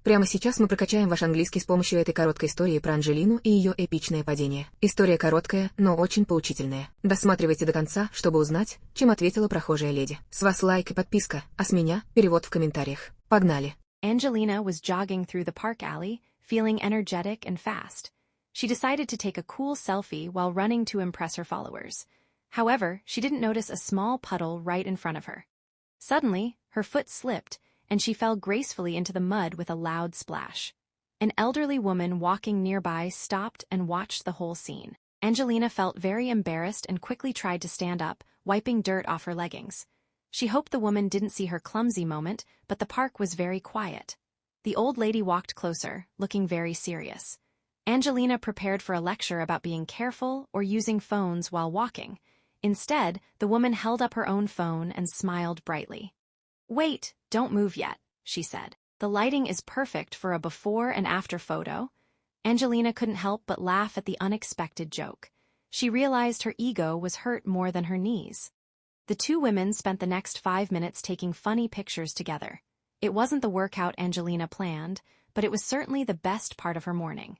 Прямо сейчас мы прокачаем ваш английский с помощью этой короткой истории про Анжелину и ее эпичное падение. История короткая, но очень поучительная. Досматривайте до конца, чтобы узнать, чем ответила прохожая леди. С вас лайк и подписка, а с меня перевод в комментариях. Погнали! Angelina was jogging through the park alley, feeling energetic and fast. She decided to take a cool selfie while running to impress her followers. However, she didn't notice a small puddle right in front of her. Suddenly, her foot slipped, and she fell gracefully into the mud with a loud splash. An elderly woman walking nearby stopped and watched the whole scene. Angelina felt very embarrassed and quickly tried to stand up, wiping dirt off her leggings. She hoped the woman didn't see her clumsy moment, but the park was very quiet. The old lady walked closer, looking very serious. Angelina prepared for a lecture about being careful or using phones while walking. Instead, the woman held up her own phone and smiled brightly. "Wait, don't move yet," she said. "The lighting is perfect for a before and after photo." Angelina couldn't help but laugh at the unexpected joke. She realized her ego was hurt more than her knees. The two women spent the next 5 minutes taking funny pictures together. It wasn't the workout Angelina planned, but it was certainly the best part of her morning.